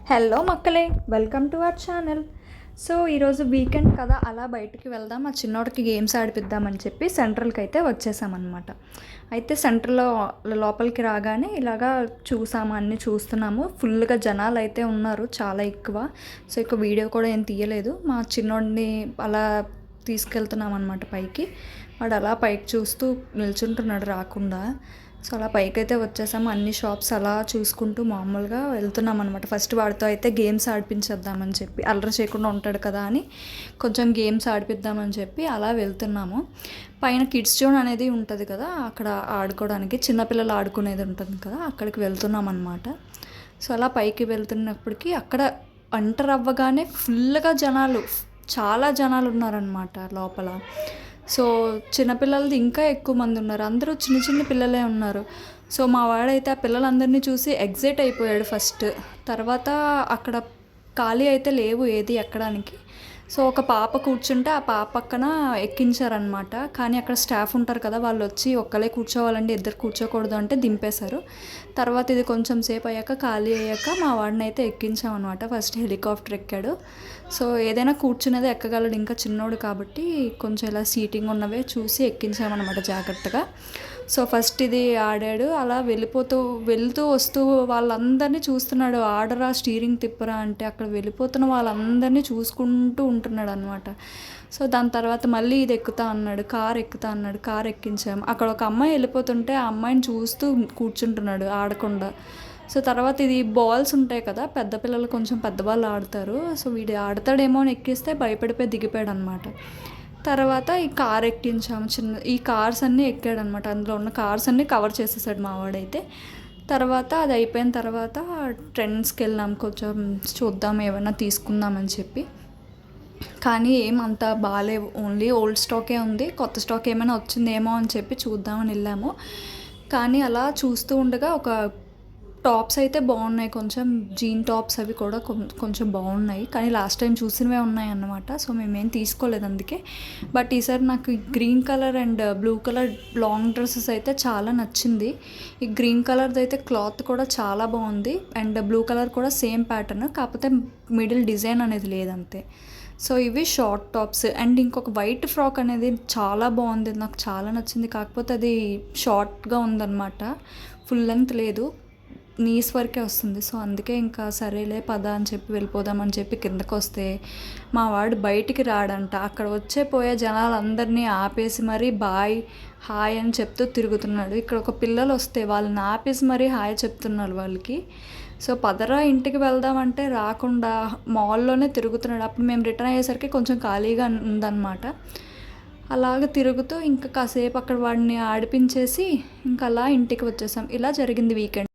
Hello మక్కలే, welcome to our channel. So ఈరోజు weekend కదా, అలా బయటికి వెళ్దాం, ఆ చిన్నోడికి గేమ్స్ ఆడిపిద్దామని చెప్పి సెంట్రల్కి అయితే వచ్చేసామన్నమాట. అయితే సెంట్రల్లో లోపలికి రాగానే ఇలాగా చూసాము, అన్నీ చూస్తున్నాము. ఫుల్గా జనాలు అయితే ఉన్నారు, చాలా ఎక్కువ. సో ఇక వీడియో కూడా ఏం తీయలేదు. మా చిన్నోడిని అలా తీసుకెళ్తున్నాం అనమాట పైకి. వాడు అలా పైకి చూస్తూ నిల్చుంటున్నాడు రాకుండా. సో అలా పైకి అయితే వచ్చేసాము. అన్ని షాప్స్ అలా చూసుకుంటూ మామూలుగా వెళ్తున్నాం అనమాట. ఫస్ట్ వాడితో అయితే గేమ్స్ ఆడిపించేద్దామని చెప్పి, అల్లరి చేయకుండా ఉంటాడు కదా అని కొంచెం గేమ్స్ ఆడిపిద్దామని చెప్పి అలా వెళ్తున్నాము. పైన కిడ్స్ జోన్ అనేది ఉంటుంది కదా, అక్కడ ఆడుకోవడానికి చిన్నపిల్లలు ఆడుకునేది ఉంటుంది కదా, అక్కడికి వెళ్తున్నాం అనమాట. సో అలా పైకి వెళ్తున్నప్పటికీ అక్కడ ఎంటర్ అవ్వగానే ఫుల్గా జనాలు, చాలా జనాలు ఉన్నారనమాట లోపల. సో చిన్నపిల్లలది ఇంకా ఎక్కువ మంది ఉన్నారు, అందరూ చిన్న చిన్న పిల్లలే ఉన్నారు. సో మా వాడైతే ఆ పిల్లలందరినీ చూసి ఎగ్జైట్ అయిపోయాడు ఫస్ట్. తర్వాత అక్కడ ఖాళీ అయితే లేవు ఏది ఎక్కడానికి. సో ఒక పాప కూర్చుంటే ఆ పాప పక్కన ఎక్కించారనమాట. కానీ అక్కడ స్టాఫ్ ఉంటారు కదా, వాళ్ళు వచ్చి ఒక్కలే కూర్చోవాలంటే ఇద్దరు కూర్చోకూడదు అంటే దింపేశారు. తర్వాత ఇది కొంచెం సేపు అయ్యాక ఖాళీ అయ్యాక మా వాడిని అయితే ఎక్కించామన్నమాట. ఫస్ట్ హెలికాప్టర్ ఎక్కాడు. సో ఏదైనా కూర్చునేది ఎక్కగలడు, ఇంకా చిన్నోడు కాబట్టి కొంచెం ఇలా సీటింగ్ ఉన్నవే చూసి ఎక్కించామన్నమాట జాగ్రత్తగా. సో ఫస్ట్ ఇది ఆడాడు. అలా వెళ్తూ వస్తూ వాళ్ళందరినీ చూస్తున్నాడు. ఆడరా, స్టీరింగ్ తిప్పరా అంటే అక్కడ వెళ్ళిపోతున్న వాళ్ళందరినీ చూసుకుంటూ ఉంటున్నాడు అనమాట. సో దాని తర్వాత మళ్ళీ ఇది ఎక్కుతా అన్నాడు, కార్ ఎక్కుతా అన్నాడు, కార్ ఎక్కించాము. అక్కడ ఒక అమ్మాయి వెళ్ళిపోతుంటే ఆ అమ్మాయిని చూస్తూ కూర్చుంటున్నాడు ఆడకుండా. సో తర్వాత ఇది బాల్స్ ఉంటాయి కదా, పెద్ద పిల్లలు కొంచెం పెద్దవాళ్ళు ఆడతారు. సో వీడు ఆడతాడేమో అని ఎక్కిస్తే భయపడిపోయి దిగిపోయాడు అనమాట. తర్వాత ఈ కార్ ఎక్కించాము. ఈ కార్స్ అన్నీ ఎక్కాడనమాట. అందులో ఉన్న కార్స్ అన్నీ కవర్ చేసేసాడు మా వాడైతే. తర్వాత అది అయిపోయిన తర్వాత ట్రెండ్స్కి వెళ్ళాం, కొంచెం చూద్దాం ఏమైనా తీసుకుందామని చెప్పి. కానీ ఏమంత బాగాలేవు, ఓన్లీ ఓల్డ్ స్టాకే ఉంది. కొత్త స్టాక్ ఏమైనా వచ్చిందేమో అని చెప్పి చూద్దామని వెళ్ళాము. కానీ అలా చూస్తూ ఉండగా ఒక టాప్స్ అయితే బాగున్నాయి, కొంచెం జీన్ టాప్స్ అవి కూడా కొంచెం బాగున్నాయి. కానీ లాస్ట్ టైం చూసినవే ఉన్నాయి అన్నమాట. సో మేమేం తీసుకోలేదు అందుకే. బట్ ఈసారి నాకు green colour and blue colour long dresses అయితే చాలా నచ్చింది. ఈ గ్రీన్ కలర్ది అయితే క్లాత్ కూడా చాలా బాగుంది, అండ్ బ్లూ కలర్ కూడా సేమ్ ప్యాటర్న్, కాకపోతే మిడిల్ డిజైన్ అనేది లేదంతే. సో ఇవి షార్ట్ టాప్స్. అండ్ ఇంకొక వైట్ ఫ్రాక్ అనేది చాలా బాగుంది, నాకు చాలా నచ్చింది. కాకపోతే అది షార్ట్గా ఉందన్నమాట, ఫుల్ లెంత్ లేదు, నీస్ వరకే వస్తుంది. సో అందుకే ఇంకా సరేలే పద అని చెప్పి వెళ్ళిపోదామని చెప్పి కిందకు వస్తే మా వాడు బయటికి రాడంట. అక్కడ పోయే జనాలందరినీ ఆపేసి మరీ బాయ్ హాయ్ అని చెప్తూ తిరుగుతున్నాడు. ఇక్కడ ఒక పిల్లలు వస్తే వాళ్ళని ఆపేసి మరీ హాయ్ చెప్తున్నారు వాళ్ళకి. సో పదరా ఇంటికి వెళ్దామంటే రాకుండా మాల్లోనే తిరుగుతున్నాడు. అప్పుడు మేము రిటర్న్ అయ్యేసరికి కొంచెం ఖాళీగా ఉందన్నమాట. అలాగ తిరుగుతూ ఇంకా కాసేపు అక్కడ వాడిని ఆడిపించేసి ఇంకా అలా ఇంటికి వచ్చేసాం. ఇలా జరిగింది వీకెండ్.